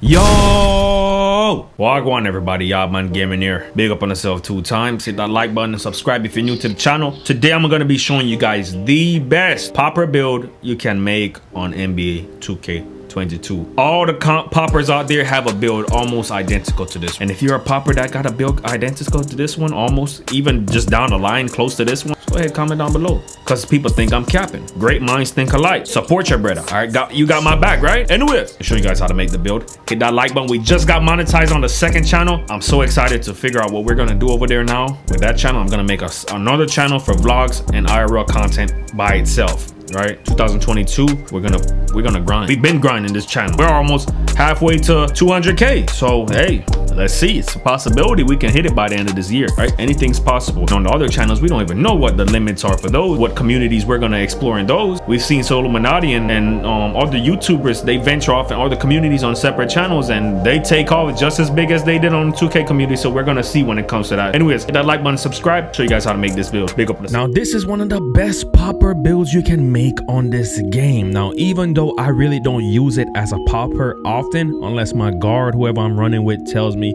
Yo, wagwan everybody, y'all man gaming here. Big up on yourself 2 times. Hit that like button and subscribe if you're new to the channel. Today I'm gonna be showing you guys the best popper build you can make on NBA 2K22. All the comp poppers out there have a build almost identical to this, and if you're a popper that got a build identical to this one, almost even just down the line close to this one, go ahead, comment down below, because people think I'm capping. Great minds think alike. Support your brother. All right, you got my back, right? Anyways, I'll show you guys how to make the build. Hit that like button. We just got monetized on the 2nd channel. I'm so excited to figure out what we're gonna do over there now. With that channel, I'm gonna make another channel for vlogs and IRL content by itself. Right, 2022, we're gonna grind. We've been grinding this channel. We're almost halfway to 200K. So hey, let's see. It's a possibility we can hit it by the end of this year, right? Anything's possible. And on the other channels, we don't even know what the limits are for those, what communities we're gonna explore in those. We've seen Illuminati and other YouTubers, they venture off in other communities on separate channels, and they take off just as big as they did on the 2K community. So we're gonna see when it comes to that. Anyways, hit that like button, subscribe, show you guys how to make this build. Big up. Now, this is one of the best popper builds you can make on this game. Now, even though I really don't use it as a popper often, unless my guard, whoever I'm running with, tells me,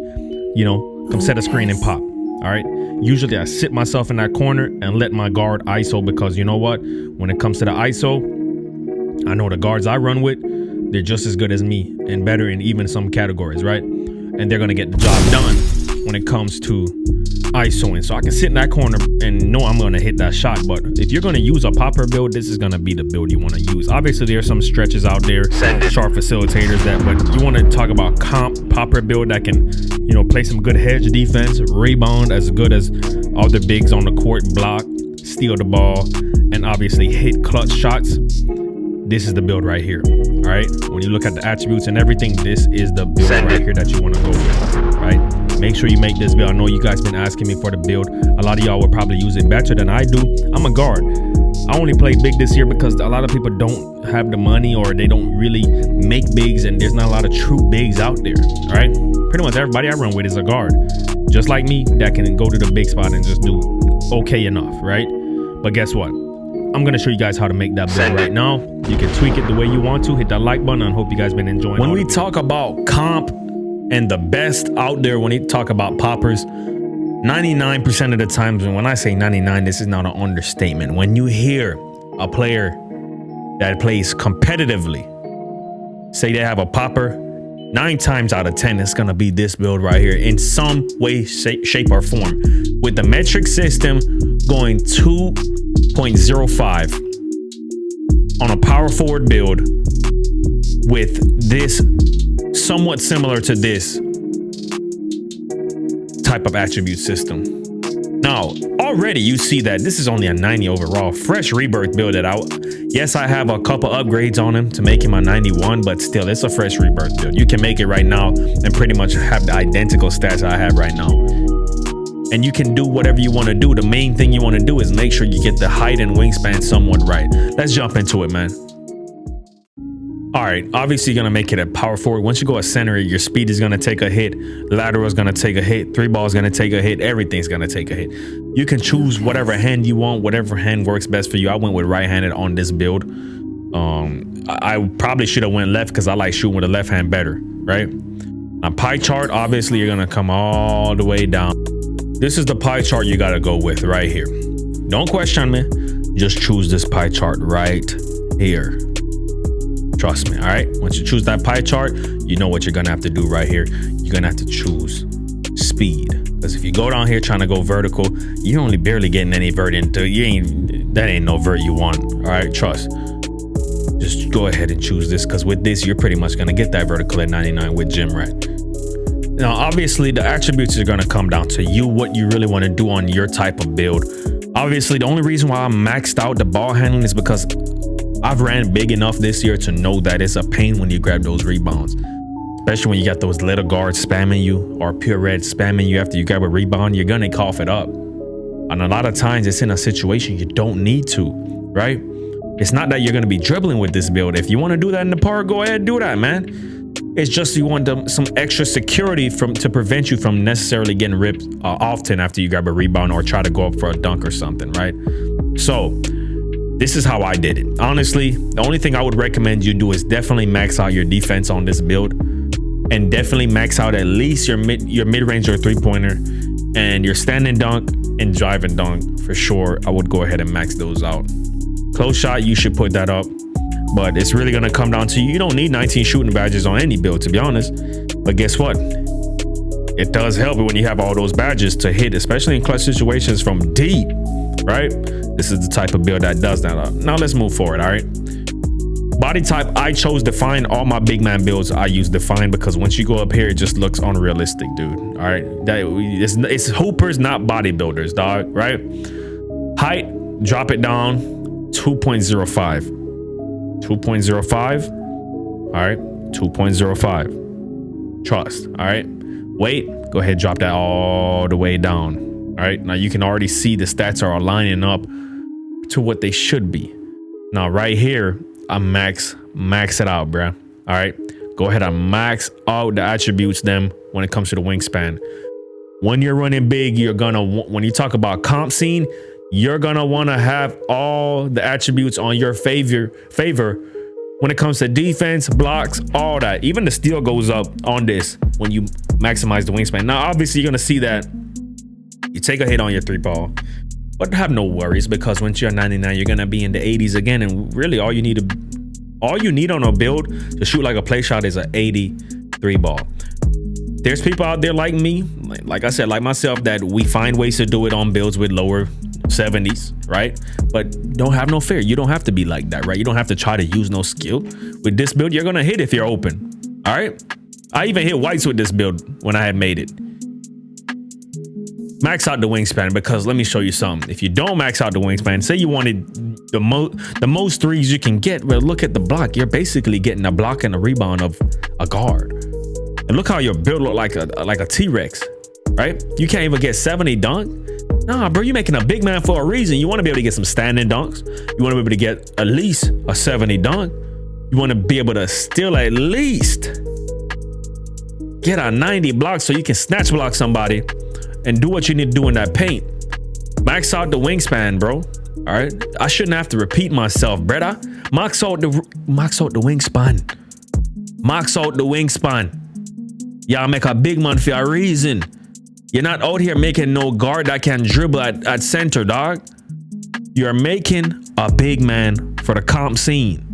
you know, come set a screen and pop. All right, usually I sit myself in that corner and let my guard ISO, because you know what, when it comes to the ISO, I know the guards I run with, they're just as good as me and better in even some categories, right? And they're gonna get the job done when it comes to ISOing. So I can sit in that corner and know I'm gonna hit that shot. But if you're gonna use a popper build, this is gonna be the build you want to use. Obviously, there are some stretches out there, sharp facilitators but you want to talk about comp popper build that can, you know, play some good hedge defense, rebound as good as other bigs on the court, block, steal the ball, and obviously hit clutch shots. This is the build right here. All right, when you look at the attributes and everything, this is the build right here that you want to go with, right? Make sure you make this build. I know you guys been asking me for the build. A lot of y'all will probably use it better than I do. I'm a guard. I only play big this year because a lot of people don't have the money, or they don't really make bigs, and there's not a lot of true bigs out there. All right, pretty much everybody I run with is a guard, just like me, that can go to the big spot and just do okay enough, right? But guess what? I'm gonna show you guys how to make that build right now. You can tweak it the way you want to. Hit that like button. I hope you guys been enjoying. When we talk about comp and the best out there, when we talk about poppers, 99% of the times, and when I say 99, this is not an understatement. When you hear a player that plays competitively say they have a popper, 9 times out of 10, it's gonna be this build right here in some way, shape, or form. With the metric system going 2.05 on a power forward build with this somewhat similar to this type of attribute system. Now, already you see that this is only a 90 overall, fresh rebirth build it out. Yes, I have a couple upgrades on him to make him a 91, but still, it's a fresh rebirth build. You can make it right now and pretty much have the identical stats I have right now. And you can do whatever you want to do. The main thing you want to do is make sure you get the height and wingspan somewhat right. Let's jump into it, man. All right, obviously you're gonna make it a power forward. Once you go a center, your speed is gonna take a hit, lateral is gonna take a hit, 3 ball is gonna take a hit, everything's gonna take a hit. You can choose whatever hand you want, whatever hand works best for you. I went with right-handed on this build. I probably should have went left because I like shooting with the left hand better, right? Now, pie chart, obviously you're gonna come all the way down. This is the pie chart you gotta go with right here. Don't question me, just choose this pie chart right here. Trust me, all right? Once you choose that pie chart, you know what you're gonna have to do right here. You're gonna have to choose speed. Because if you go down here trying to go vertical, you're only barely getting any vert into, that ain't no vert you want, all right? Trust. Just go ahead and choose this, because with this, you're pretty much gonna get that vertical at 99 with Gym Rat. Now, obviously, the attributes are gonna come down to you, what you really wanna do on your type of build. Obviously, the only reason why I maxed out the ball handling is because I've ran big enough this year to know that it's a pain when you grab those rebounds, especially when you got those little guards spamming you or pure red spamming you after you grab a rebound. You're gonna cough it up, and a lot of times it's in a situation you don't need to, right? It's not that you're gonna be dribbling with this build. If you want to do that in the park, go ahead and do that, man. It's just you want some extra security to prevent you from necessarily getting ripped often after you grab a rebound or try to go up for a dunk or something, right? So this is how I did it. Honestly, the only thing I would recommend you do is definitely max out your defense on this build. and definitely max out at least your mid-range or three-pointer and your standing dunk and driving dunk for sure. I would go ahead and max those out. Close shot, you should put that up, but it's really going to come down to you. You don't need 19 shooting badges on any build, to be honest, but guess what? It does help when you have all those badges to hit, especially in clutch situations from deep, right? This is the type of build that does that. Now let's move forward. All right, body type, I chose Define. All my big man builds I use Define because once you go up here it just looks unrealistic, dude. All right, it's hoopers, not bodybuilders, dog. Right? Height, drop it down 2.05. 2.05. All right, 2.05. Trust. All right, weight, go ahead, drop that all the way down. All right, now you can already see the stats are aligning up to what they should be. Now right here I max it out, bruh. All right, go ahead and max out the attributes them when it comes to the wingspan. When you're running big, you're gonna, when you talk about comp scene, you're gonna want to have all the attributes on your favor when it comes to defense, blocks, all that. Even the steal goes up on this when you maximize the wingspan. Now obviously you're gonna see that you take a hit on your three ball, but have no worries because once you're 99, you're gonna be in the 80s again. And really, all you need on a build to shoot like a play shot is an 83 ball. There's people out there like me, like I said, like myself, that we find ways to do it on builds with lower 70s, right? But don't have no fear. You don't have to be like that, right? You don't have to try to use no skill. With this build, you're gonna hit if you're open. All right. I even hit whites with this build when I had made it. Max out the wingspan, because let me show you something. If you don't max out the wingspan, say you wanted the most threes you can get, well, look at the block. You're basically getting a block and a rebound of a guard. And look how your build look like a T-Rex, right? You can't even get 70 dunk. Nah, bro, you're making a big man for a reason. You want to be able to get some standing dunks. You want to be able to get at least a 70 dunk. You want to be able to still at least get a 90 block so you can snatch block somebody and do what you need to do in that paint. Max out the wingspan, bro. All right, I shouldn't have to repeat myself, brother. Max out the wingspan. Max out the wingspan. Y'all make a big man for a reason. You're not out here making no guard that can dribble at center, dog. You're making a big man for the comp scene.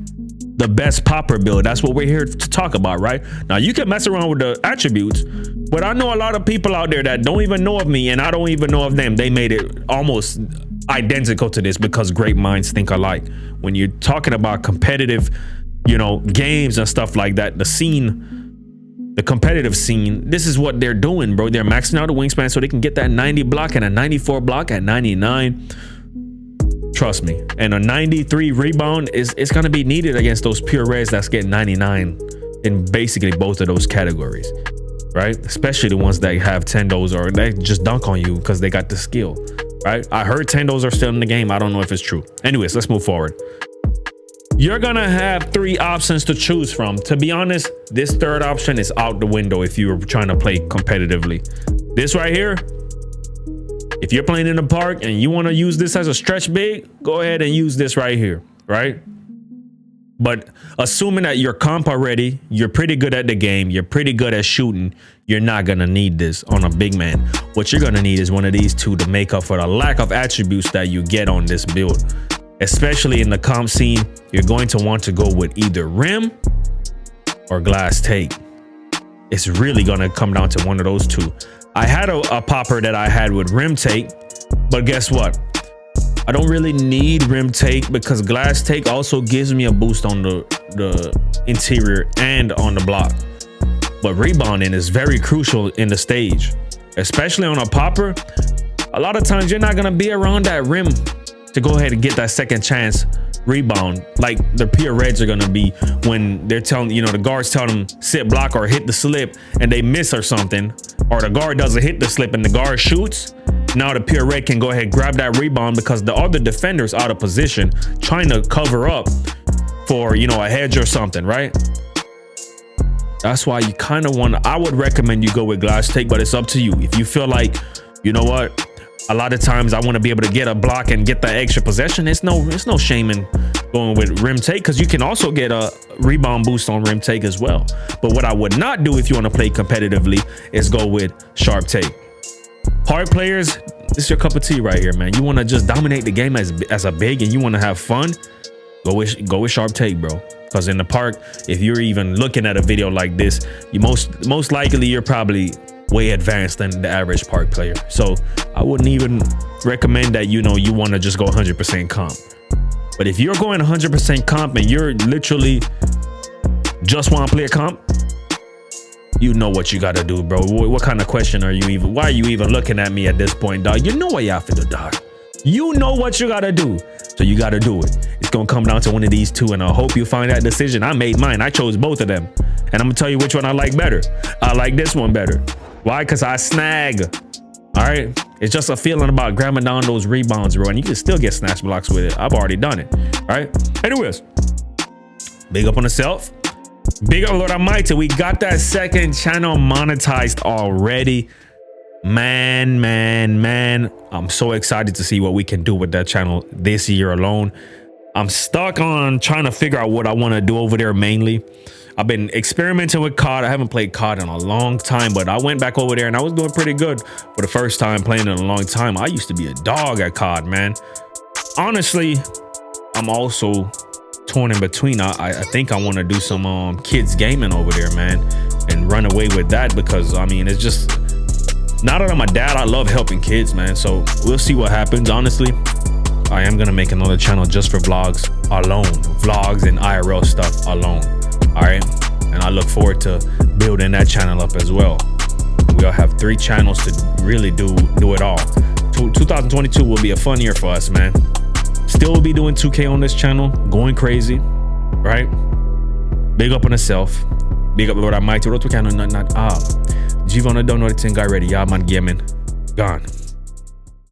The best popper build. That's what we're here to talk about, right? Now you can mess around with the attributes, but I know a lot of people out there that don't even know of me and I don't even know of them. They made it almost identical to this because great minds think alike. When you're talking about competitive, games and stuff like that, the competitive scene, this is what they're doing, bro. They're maxing out the wingspan so they can get that 90 block and a 94 block at 99. Trust me. And a 93 rebound is going to be needed against those pure reds that's getting 99 in basically both of those categories, right? Especially the ones that have tendos or they just dunk on you because they got the skill, right? I heard tendos are still in the game. I don't know if it's true. Anyways, let's move forward. You're gonna have 3 options to choose from. To be honest, this third option is out the window if you're trying to play competitively. This right here, if you're playing in the park and you want to use this as a stretch big, go ahead and use this right here, right? But assuming that you're comp already, you're pretty good at the game, you're pretty good at shooting, you're not gonna need this on a big man. What you're gonna need is one of these two to make up for the lack of attributes that you get on this build. Especially in the comp scene, you're going to want to go with either rim or glass take. It's really gonna come down to one of those two. I had a popper that I had with rim take, but guess what? I don't really need rim take because glass take also gives me a boost on the interior and on the block. But rebounding is very crucial in the stage, especially on a popper. A lot of times you're not gonna be around that rim to go ahead and get that second chance rebound like the pure reds are gonna be when they're telling the guards tell them sit block or hit the slip and they miss or something, or the guard doesn't hit the slip and the guard shoots. Now the pure red can go ahead and grab that rebound because the other defender's out of position trying to cover up for a hedge or something, right? That's why you kind of I would recommend you go with glass take, but it's up to you. If you feel like, you know what, a lot of times I want to be able to get a block and get that extra possession, it's no shame in going with rim take, because you can also get a rebound boost on rim take as well. But what I would not do if you want to play competitively is go with sharp take. Park players, this is your cup of tea right here, man. You want to just dominate the game as a big and you want to have fun, go with sharp take, bro. Because in the park, if you're even looking at a video like this, you most likely you're probably way advanced than the average park player. So I wouldn't even recommend that, you know, you want to just go 100% comp. But if you're going 100% comp and you're literally just want to play a comp, you know what you got to do, bro. What kind of question are you even? Why are you even looking at me at this point, dog? You know what you have to do, dog. You know what you got to do. So you got to do it. It's going to come down to one of these two, and I hope you find that decision. I made mine. I chose both of them. And I'm going to tell you which one I like better. I like this one better. Why? Because I snag. All right. It's just a feeling about grabbing down those rebounds, bro. And you can still get snatch blocks with it. I've already done it. All right. Anyways, big up on the self. Big up Lord Almighty. We got that second channel monetized already. Man. I'm so excited to see what we can do with that channel this year alone. I'm stuck on trying to figure out what I want to do over there mainly. I've been experimenting with COD. I haven't played COD in a long time, but I went back over there and I was doing pretty good for the first time playing in a long time. I used to be a dog at COD, man. Honestly, I'm also torn in between. I think I want to do some kids gaming over there, man, and run away with that, because I mean, it's just, now that I'm a dad, I love helping kids, man. So we'll see what happens. Honestly, I am gonna make another channel just for vlogs alone, vlogs and IRL stuff alone. All right, and I look forward to building that channel up as well. We'll have 3 channels to really do it all. 2022 will be a fun year for us, man. Still will be doing 2K on this channel, going crazy, right? Big up on yourself. Big up Lord Almighty. Not Jivon, I don't know the thing already. Y'all man gaming. Gone.